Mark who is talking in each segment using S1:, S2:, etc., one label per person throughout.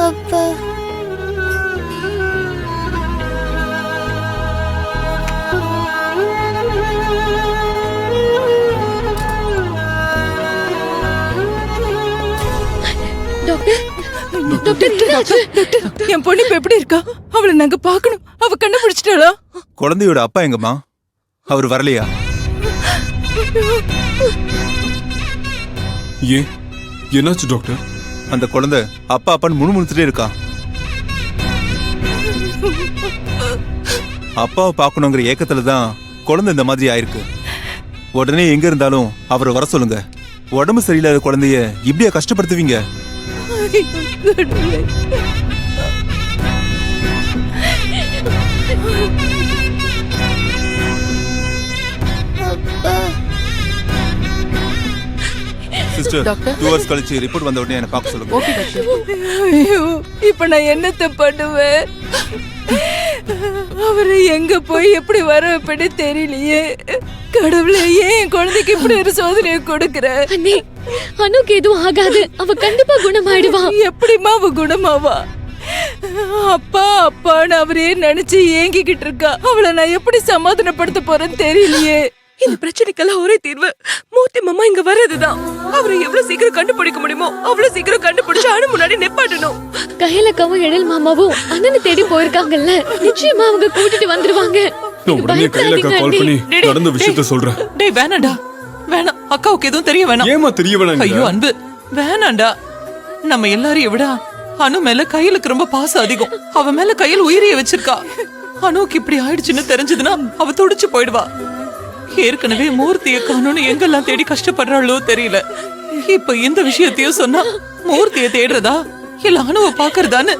S1: அப்பா
S2: என் பொண்ணு இப்ப எப்படி இருக்கா? அவளை நாங்க பாக்கணும். அவ கண்டுபிடிச்சிட்டாளா?
S3: குழந்தையோட அப்பா எங்கம்மா? அவர் வரலையா?
S4: ஏன் என்னாச்சு டாக்டர்?
S3: அந்த குழந்தை அப்பா அப்பான்னு முணுமுணுத்துட்டே இருக்கா. அப்பாவை பார்க்கணுங்கிற ஏக்கத்துல தான் குழந்தை இந்த மாதிரி ஆயிருக்கு. உடனே எங்க இருந்தாலும் அவரை வர சொல்லுங்க. உடம்பு சரியில்லாத குழந்தைய இப்படியா கஷ்டப்படுத்துவீங்க? சிஸ்டர், 2 hours கழிச்சு ரிப்போர்ட் வந்த உடனே என்ன பார்க்க சொல்லுங்க.
S5: Okay doctor.
S2: ஐயோ, இப்ப நான் என்னத்த பண்ணுவேன்? அவரை எங்க போய் எப்படி வர வைப்பேன்னு தெரியலையே. கடவுளே, ஏன் என் குழந்தைக்கு இப்படி ஒரு சோதனையை கொடுக்கற?
S1: அண்ணே, அனுக்கு எதுவும் ஆகாது. அவ கண்டிப்பா குணமாயிடுவா.
S2: எப்படிமா அவ குணமாவா? அப்பா அப்பான்னு அவரே நினைச்சு ஏங்கிக்கிட்டு இருக்கா. அவளை நான் எப்படி சமாதானப்படுத்த போறேன்னு தெரியலையே.
S5: இந்த பிரச்சனைக்கெல்லாம் ஒரே தீர்வு மூர்த்தி மாமா இங்க வர்றதுதான். அவரை எவ்வளவு சீக்கிரம் கண்டுபிடிக்க முடியுமோ அவ்வளவு சீக்கிரம் கண்டுபிடிச்சு அணு முன்னாடி நிப்பாட்டணும்.
S1: கையிலக்காவும் எழில் மாமாவும் அண்ணனை தேடி போயிருக்காங்கல்ல, நிச்சயமா அவங்க கூட்டிட்டு வந்துருவாங்க.
S4: நான் உடனே கையிலக்கா கால் பண்ணி நடந்த விஷயத்த சொல்றேன்.
S5: டேய் வேணாண்டா, வேணாம். அக்காவுக்கு எதுவும் தெரிய வேணாம்.
S4: ஏமா தெரிய வேணாம்?
S5: ஐயோ அன்பு, வேணாண்டா. நம்ம எல்லாரையும் விட அனு மேல கையிலுக்கு ரொம்ப பாசம் அதிகம். அவ மேல கையில் உயிரிய வச்சிருக்கா. அனுக்கு இப்படி ஆயிடுச்சுன்னு தெரிஞ்சதுன்னா அவ துடிச்சு போயிடுவா. ஏற்கனவே மூர்த்தியை காணும்னு எங்கெல்லாம் தேடி கஷ்டப்படுறாளோ தெரியல. இப்ப இந்த விஷயத்தையும் சொன்னா மூர்த்தியை தேடுறதா இல்ல அணுவை பாக்குறதான்னு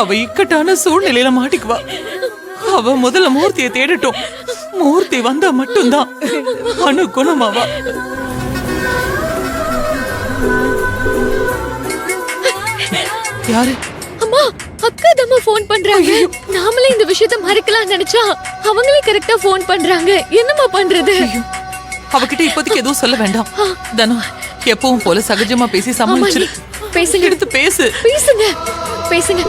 S5: அவ இக்கட்டான சூழ்நிலையில மாட்டிக்குவா. அவ முதல்ல மூர்த்தியை தேடட்டும். மூர்த்தி வந்தா மட்டும்தான் அணு குணமாவா. யாரு?
S1: அம்மா, அக்கா தம்மா போன் பண்றாங்க. நாமளே இந்த விஷயத்தை மறைக்கலாம் நினைச்சா அவங்களே கரெக்டா போன் பண்றாங்க. என்னம்மா பண்றது?
S5: அவகிட்ட இப்போதைக்கு எதுவும் சொல்ல வேண்டாம். தனம், எப்பவும் போல சகஜமா பேசி சமாளிச்சிரு.
S1: பேசுங்க,
S5: எடுத்து பேசு.
S1: பேசுங்க, பேசுங்க.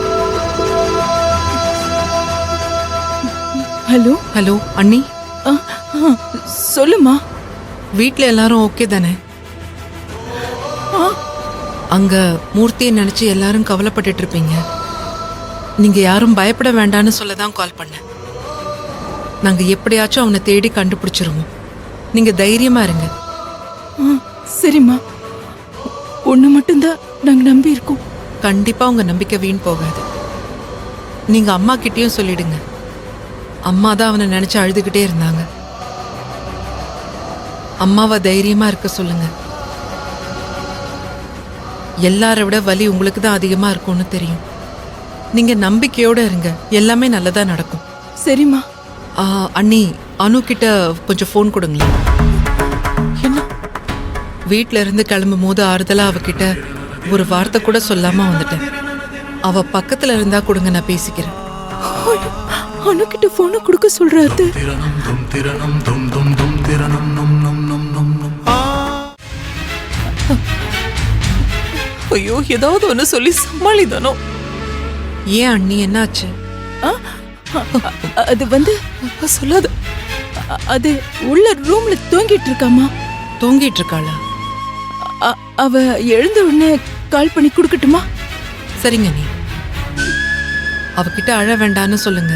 S2: ஹலோ
S6: ஹலோ அண்ணி,
S2: சொல்லுமா.
S6: வீட்ல எல்லாரும் ஓகே தானே? அங்க மூர்த்தியை நினைச்சு எல்லாரும் கவலைப்பட்டுட்டு இருப்பீங்க. நீங்க யாரும் பயப்பட வேண்டாம்னு சொல்லதான் கால் பண்ணேன். நாங்க எப்படியாச்சும் அவனை தேடி கண்டுபிடிச்சிருவோம். நீங்க தைரியமா இருங்க.
S2: சரிம்மா, ஒண்ணு மட்டும்தான் நாங்க நம்பி இருக்கோம்.
S6: கண்டிப்பா உங்க நம்பிக்கை வீண் போகாது. நீங்க அம்மா கிட்டயும் சொல்லிடுங்க. அம்மா தான் அவனை நினைச்சு அழுதுகிட்டே இருந்தாங்க. அம்மாவை தைரியமா இருக்க சொல்லுங்க. எல்லாரை விட வலி உங்களுக்கு தான் அதிகமா இருக்கும்னு தெரியும். நீங்க நம்பிக்கையோட இருங்க, எல்லாமே நல்லதா நடக்கும்.
S2: சரிம்மா.
S6: அண்ணி, அனு கிட்ட கொஞ்சம் ஃபோன் கொடுங்களேன்.
S5: என்ன?
S6: வீட்ல இருந்து கிளம்பும் போது ஆறுதலா அவகிட்ட ஒரு வார்த்தை கூட சொல்லாம வந்துட்டேன். அவ பக்கத்துல இருந்தா கொடுங்க, நான் பேசிக்கிறேன்.
S2: அனுக்கிட்ட போனை கொடுக்க சொல்றாரு.
S5: ஐயோ, ஏதாவது ஒண்ணு சொல்லி சமாளிதானோ.
S6: ஏன் அண்ணி, என்னாச்சு?
S2: அது வந்து
S5: சொல்லாத.
S2: அது உள்ள ரூம்ல தூங்கிட்டு இருக்காமா.
S6: தூங்கிட்டு இருக்காளா?
S2: அவ எழுந்த உடனே கால் பண்ணி கொடுக்கட்டுமா?
S6: சரிங்க நீ அவகிட்ட அழ வேண்டான்னு சொல்லுங்க,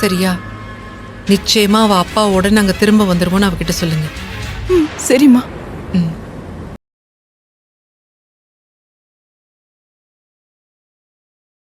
S6: சரியா? நிச்சயமா அவ அப்பாவோட நாங்க திரும்ப வந்துருவோம்னு அவகிட்ட சொல்லுங்க.
S2: சரிம்மா.
S6: ம்.